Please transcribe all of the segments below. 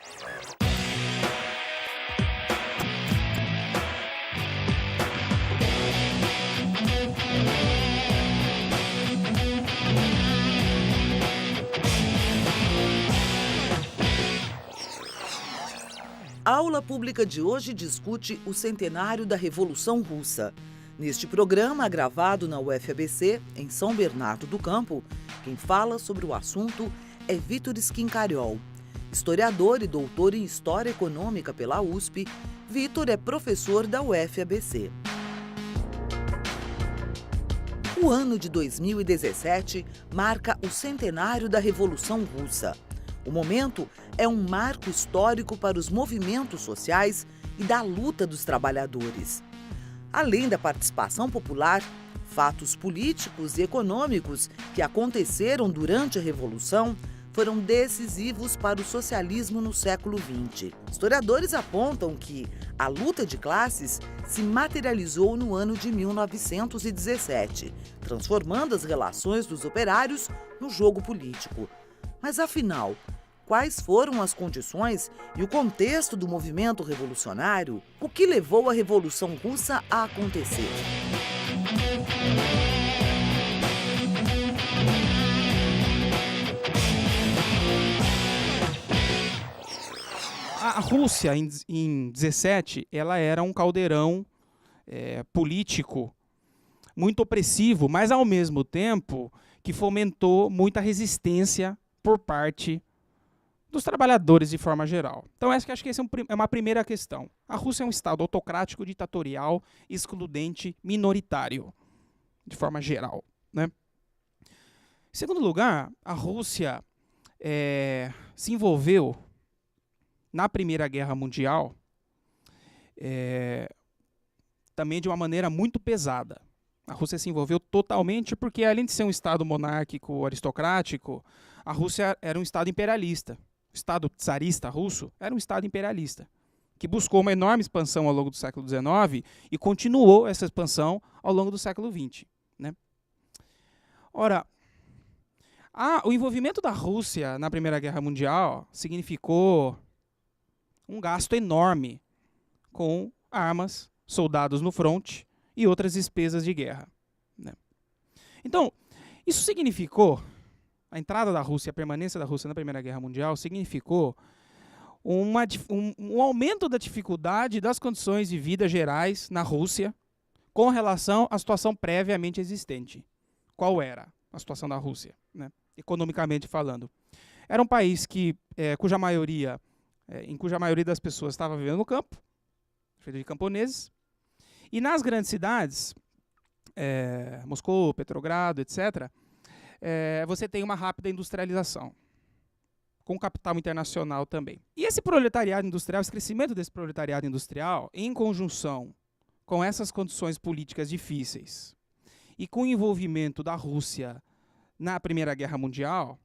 A aula pública de hoje discute o centenário da Revolução Russa. Neste programa, gravado na UFABC, em São Bernardo do Campo, quem fala sobre o assunto é Vitor Schincariol. Historiador e doutor em História Econômica pela USP, Vitor é professor da UFABC. O ano de 2017 marca o centenário da Revolução Russa. O momento é um marco histórico para os movimentos sociais e da luta dos trabalhadores. Além da participação popular, fatos políticos e econômicos que aconteceram durante a Revolução foram decisivos para o socialismo no século XX. Historiadores apontam que a luta de classes se materializou no ano de 1917, transformando as relações dos operários no jogo político. Mas, afinal, quais foram as condições e o contexto do movimento revolucionário? O que levou a Revolução Russa a acontecer? A Rússia, em 17, ela era um caldeirão político muito opressivo, mas, ao mesmo tempo, que fomentou muita resistência por parte dos trabalhadores de forma geral. Então, acho que essa é uma primeira questão. A Rússia é um estado autocrático, ditatorial, excludente, minoritário, de forma geral, né? Em segundo lugar, a Rússia se envolveu na Primeira Guerra Mundial também de uma maneira muito pesada. A Rússia se envolveu totalmente porque, além de ser um estado monárquico, aristocrático, a Rússia era um estado imperialista. O estado tsarista russo era um estado imperialista, que buscou uma enorme expansão ao longo do século XIX e continuou essa expansão ao longo do século XX, né? Ora, o envolvimento da Rússia na Primeira Guerra Mundial significou um gasto enorme com armas, soldados no fronte e outras despesas de guerra, né? Então, isso significou, a entrada da Rússia, a permanência da Rússia na Primeira Guerra Mundial, significou um aumento da dificuldade das condições de vida gerais na Rússia com relação à situação previamente existente. Qual era a situação da Rússia, né? Economicamente falando? Era um país em cuja maioria das pessoas estava vivendo no campo, feito de camponeses. E nas grandes cidades, Moscou, Petrogrado, etc., você tem uma rápida industrialização, com capital internacional também. E esse proletariado industrial, esse crescimento desse proletariado industrial, em conjunção com essas condições políticas difíceis e com o envolvimento da Rússia na Primeira Guerra Mundial,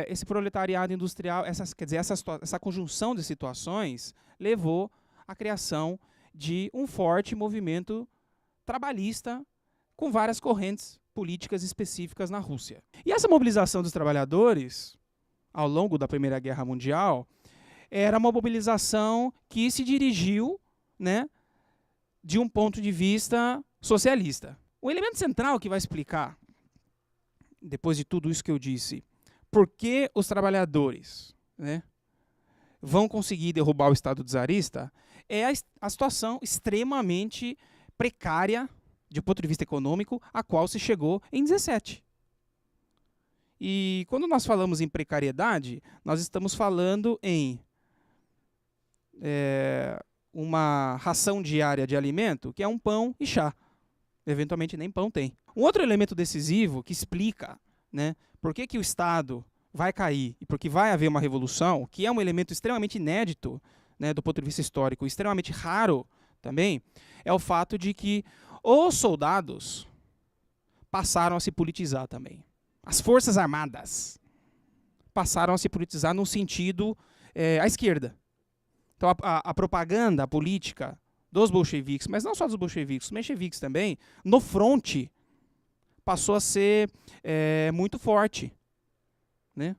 esse proletariado industrial, essa conjunção de situações levou à criação de um forte movimento trabalhista com várias correntes políticas específicas na Rússia. E essa mobilização dos trabalhadores, ao longo da Primeira Guerra Mundial, era uma mobilização que se dirigiu, né, de um ponto de vista socialista. O elemento central que vai explicar, depois de tudo isso que eu disse, por que os trabalhadores, né, vão conseguir derrubar o Estado czarista, é a situação extremamente precária, de ponto de vista econômico, a qual se chegou em 17. E quando nós falamos em precariedade, nós estamos falando em uma ração diária de alimento, que é um pão e chá. Eventualmente nem pão tem. Um outro elemento decisivo que explica, né, por que o Estado vai cair e por que vai haver uma revolução, que é um elemento extremamente inédito, né, do ponto de vista histórico, extremamente raro também, é o fato de que os soldados passaram a se politizar também. As Forças Armadas passaram a se politizar num sentido à esquerda. Então, a propaganda política dos bolcheviques, mas não só dos bolcheviques, os mencheviques também, no fronte, passou a ser muito forte, né?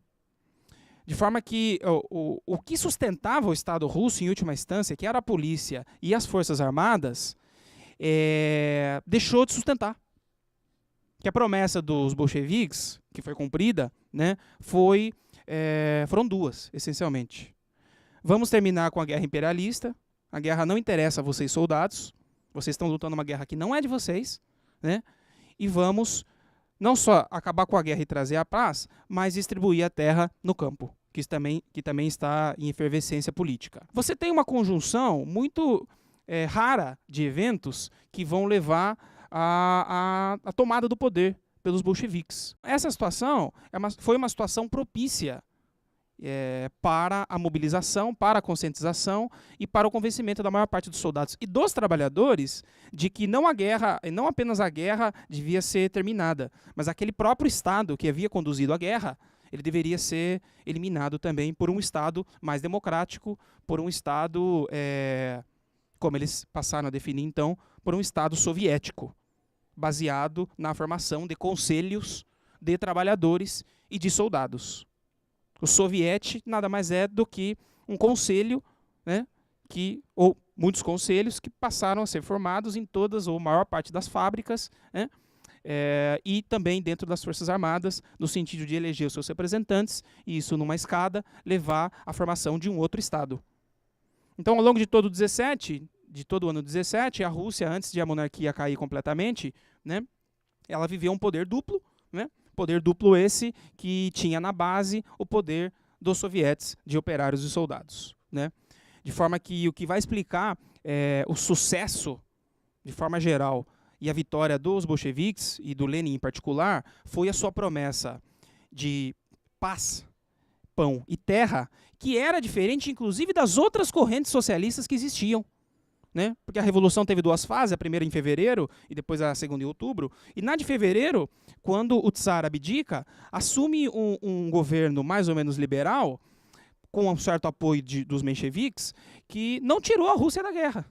De forma que o que sustentava o Estado russo, em última instância, que era a polícia e as forças armadas, deixou de sustentar. Que a promessa dos bolcheviques, que foi cumprida, né, foram duas, essencialmente. Vamos terminar com a guerra imperialista. A guerra não interessa a vocês, soldados. Vocês estão lutando uma guerra que não é de vocês, né? E vamos não só acabar com a guerra e trazer a paz, mas distribuir a terra no campo, que também está em efervescência política. Você tem uma conjunção muito rara de eventos que vão levar à tomada do poder pelos bolcheviques. Essa situação foi uma situação propícia para a mobilização, para a conscientização e para o convencimento da maior parte dos soldados e dos trabalhadores de que não apenas a guerra devia ser terminada, mas aquele próprio Estado que havia conduzido a guerra, ele deveria ser eliminado também por um Estado mais democrático, por um Estado, como eles passaram a definir então, por um Estado soviético, baseado na formação de conselhos de trabalhadores e de soldados. O soviete nada mais é do que um conselho, né, ou muitos conselhos que passaram a ser formados em todas ou maior parte das fábricas, né, e também dentro das Forças Armadas, no sentido de eleger os seus representantes, e isso numa escada, levar à formação de um outro Estado. Então, ao longo de todo o ano 17, a Rússia, antes de a monarquia cair completamente, né, ela viveu um poder duplo, né? Poder duplo esse que tinha na base o poder dos sovietes de operários e soldados, né? De forma que o que vai explicar o sucesso, de forma geral, e a vitória dos bolcheviques e do Lenin em particular, foi a sua promessa de paz, pão e terra, que era diferente, inclusive, das outras correntes socialistas que existiam. Né? Porque a Revolução teve duas fases, a primeira em fevereiro e depois a segunda em outubro. E na de fevereiro, quando o Tsar abdica, assume um governo mais ou menos liberal, com um certo apoio dos mencheviques, que não tirou a Rússia da guerra.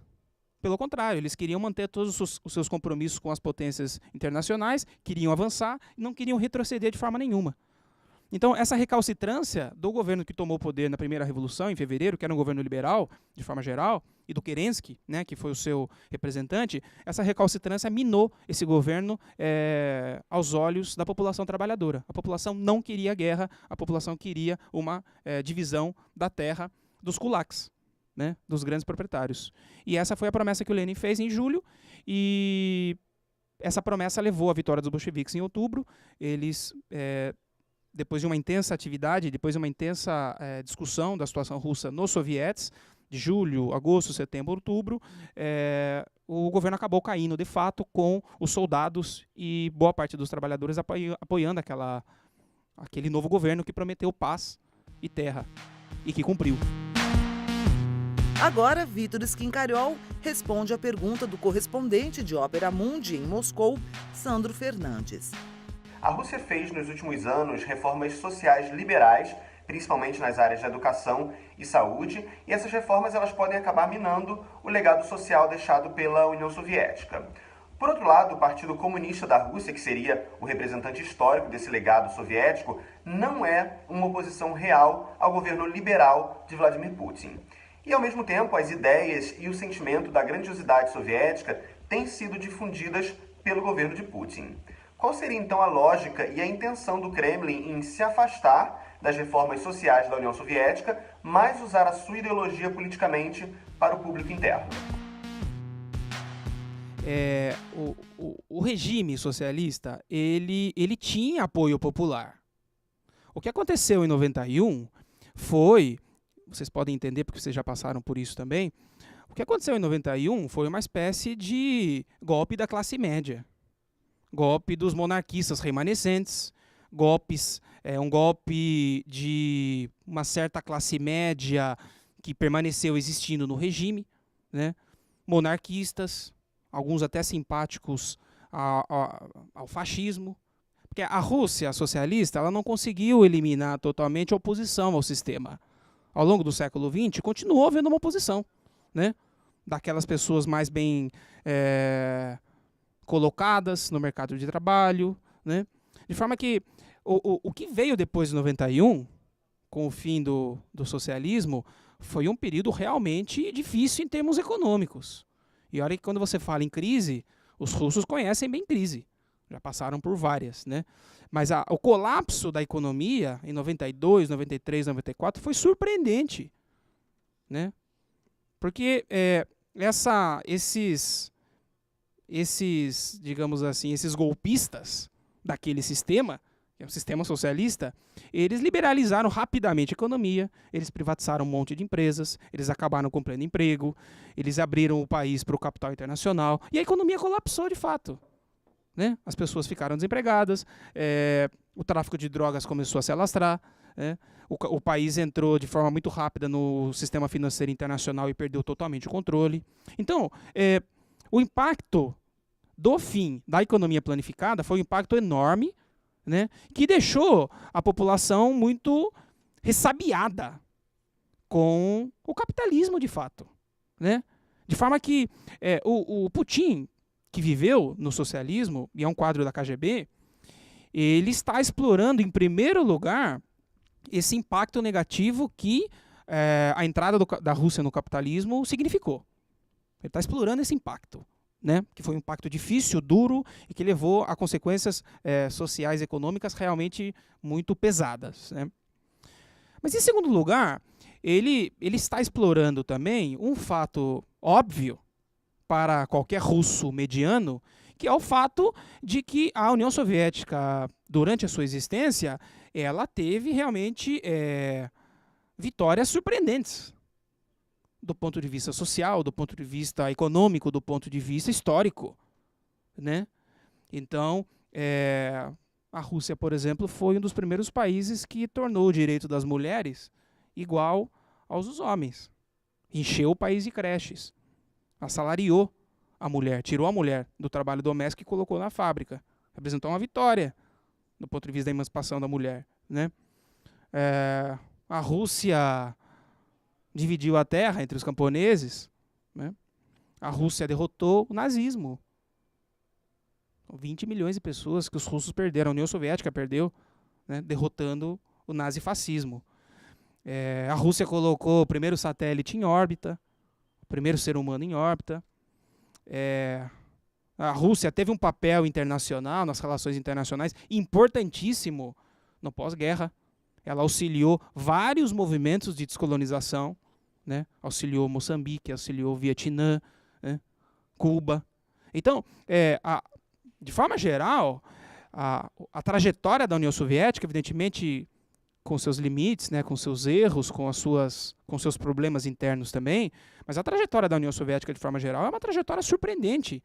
Pelo contrário, eles queriam manter todos os seus compromissos com as potências internacionais, queriam avançar e não queriam retroceder de forma nenhuma. Então, essa recalcitrância do governo que tomou o poder na primeira Revolução, em fevereiro, que era um governo liberal, de forma geral, e do Kerensky, né, que foi o seu representante, essa recalcitrância minou esse governo aos olhos da população trabalhadora. A população não queria guerra, a população queria uma divisão da terra dos kulaks, né, dos grandes proprietários. E essa foi a promessa que o Lenin fez em julho, e essa promessa levou à vitória dos bolcheviques em outubro. Eles... depois de uma intensa atividade, depois de uma intensa discussão da situação russa nos sovietes, de julho, agosto, setembro, outubro, o governo acabou caindo, de fato, com os soldados e boa parte dos trabalhadores apoiando aquele novo governo que prometeu paz e terra, e que cumpriu. Agora, Vitor Schincariol responde a pergunta do correspondente de Ópera Mundi em Moscou, Sandro Fernandes. A Rússia fez, nos últimos anos, reformas sociais liberais, principalmente nas áreas de educação e saúde, e essas reformas elas podem acabar minando o legado social deixado pela União Soviética. Por outro lado, o Partido Comunista da Rússia, que seria o representante histórico desse legado soviético, não é uma oposição real ao governo liberal de Vladimir Putin. E, ao mesmo tempo, as ideias e o sentimento da grandiosidade soviética têm sido difundidas pelo governo de Putin. Qual seria, então, a lógica e a intenção do Kremlin em se afastar das reformas sociais da União Soviética, mas usar a sua ideologia politicamente para o público interno? O regime socialista, ele tinha apoio popular. O que aconteceu em 91 foi, vocês podem entender porque vocês já passaram por isso também, o que aconteceu em 91 foi uma espécie de golpe da classe média. Golpe dos monarquistas remanescentes, um golpe de uma certa classe média que permaneceu existindo no regime, né? Monarquistas, alguns até simpáticos ao fascismo. Porque a Rússia socialista ela não conseguiu eliminar totalmente a oposição ao sistema. Ao longo do século XX, continuou havendo uma oposição, né? Daquelas pessoas mais bem... colocadas no mercado de trabalho, né? De forma que o que veio depois de 91, com o fim do socialismo, foi um período realmente difícil em termos econômicos. E olha que quando você fala em crise, os russos conhecem bem crise. Já passaram por várias, né? Mas o colapso da economia em 92, 93, 94 foi surpreendente, né? Porque digamos assim, esses golpistas daquele sistema, que é o sistema socialista, eles liberalizaram rapidamente a economia, eles privatizaram um monte de empresas, eles acabaram comprando emprego, eles abriram o país para o capital internacional e a economia colapsou de fato, né? As pessoas ficaram desempregadas, o tráfico de drogas começou a se alastrar, né? O país entrou de forma muito rápida no sistema financeiro internacional e perdeu totalmente o controle. Então, o impacto do fim da economia planificada foi um impacto enorme, né, que deixou a população muito ressabiada com o capitalismo de fato, né? De forma que o Putin, que viveu no socialismo, e é um quadro da KGB, ele está explorando em primeiro lugar esse impacto negativo que a entrada da Rússia no capitalismo significou. Ele está explorando esse impacto, né, que foi um impacto difícil, duro, e que levou a consequências sociais e econômicas realmente muito pesadas, né? Mas, em segundo lugar, ele está explorando também um fato óbvio para qualquer russo mediano, que é o fato de que a União Soviética, durante a sua existência, ela teve realmente vitórias surpreendentes, do ponto de vista social, do ponto de vista econômico, do ponto de vista histórico, né? Então, a Rússia, por exemplo, foi um dos primeiros países que tornou o direito das mulheres igual aos dos homens. Encheu o país de creches, assalariou a mulher, tirou a mulher do trabalho doméstico e colocou na fábrica. Representou uma vitória do ponto de vista da emancipação da mulher, né? A Rússia dividiu a terra entre os camponeses, né? A Rússia derrotou o nazismo. 20 milhões de pessoas que os russos perderam, a União Soviética perdeu, né, derrotando o nazifascismo. A Rússia colocou o primeiro satélite em órbita, o primeiro ser humano em órbita. A Rússia teve um papel internacional, nas relações internacionais, importantíssimo no pós-guerra. Ela auxiliou vários movimentos de descolonização, né? Auxiliou Moçambique, auxiliou Vietnã, né? Cuba. Então, de forma geral, a trajetória da União Soviética, evidentemente, com seus limites, né, com seus erros, com seus problemas internos também, mas a trajetória da União Soviética, de forma geral, é uma trajetória surpreendente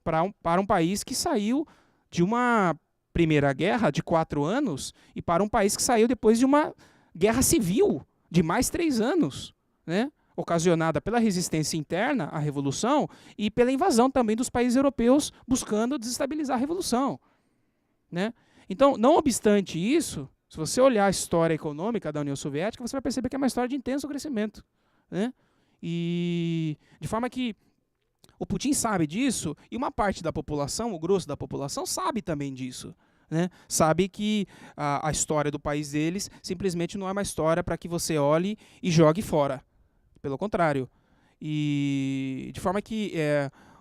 para um país que saiu de uma primeira guerra de 4 anos e para um país que saiu depois de uma guerra civil de mais 3 anos, né, ocasionada pela resistência interna à Revolução e pela invasão também dos países europeus buscando desestabilizar a Revolução, né? Então, não obstante isso, se você olhar a história econômica da União Soviética, você vai perceber que é uma história de intenso crescimento, né? E de forma que o Putin sabe disso e uma parte da população, o grosso da população, sabe também disso, né? Sabe que a história do país deles simplesmente não é uma história para que você olhe e jogue fora. Pelo contrário. E de forma que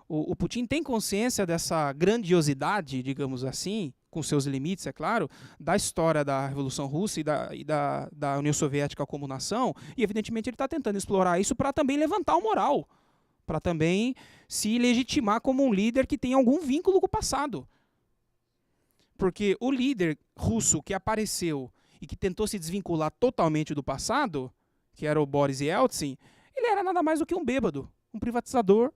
o Putin tem consciência dessa grandiosidade, digamos assim, com seus limites, é claro, da história da Revolução Russa e da União Soviética como nação, e evidentemente ele está tentando explorar isso para também levantar o moral, para também se legitimar como um líder que tem algum vínculo com o passado. Porque o líder russo que apareceu e que tentou se desvincular totalmente do passado, que era o Boris Yeltsin, ele era nada mais do que um bêbado, um privatizador,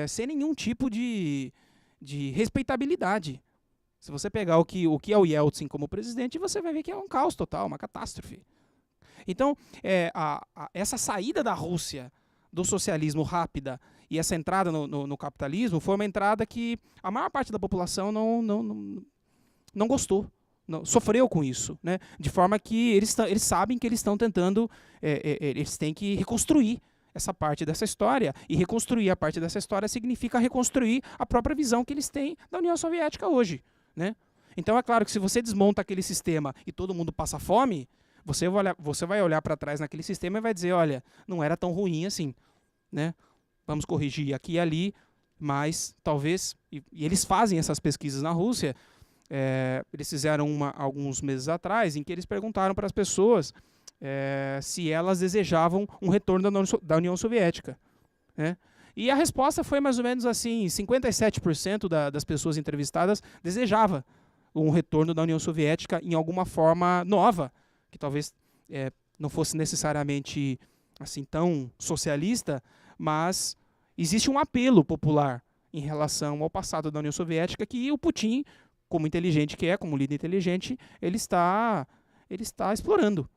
sem nenhum tipo de respeitabilidade. Se você pegar o que é o Yeltsin como presidente, você vai ver que é um caos total, uma catástrofe. Então, essa saída da Rússia do socialismo rápida e essa entrada no capitalismo foi uma entrada que a maior parte da população não gostou. Não, sofreu com isso, né? De forma que eles sabem que eles estão tentando, eles têm que reconstruir essa parte dessa história, e reconstruir a parte dessa história significa reconstruir a própria visão que eles têm da União Soviética hoje, né? Então é claro que se você desmonta aquele sistema e todo mundo passa fome, você vai olhar para trás naquele sistema e vai dizer, olha, não era tão ruim assim, né? Vamos corrigir aqui e ali, mas talvez... E eles fazem essas pesquisas na Rússia. Eles fizeram alguns meses atrás, em que eles perguntaram para as pessoas se elas desejavam um retorno da União Soviética, né? E a resposta foi mais ou menos assim, 57% das pessoas entrevistadas desejava um retorno da União Soviética em alguma forma nova, que talvez não fosse necessariamente assim tão socialista, mas existe um apelo popular em relação ao passado da União Soviética que o Putin, como inteligente que é, como líder inteligente, ele está explorando.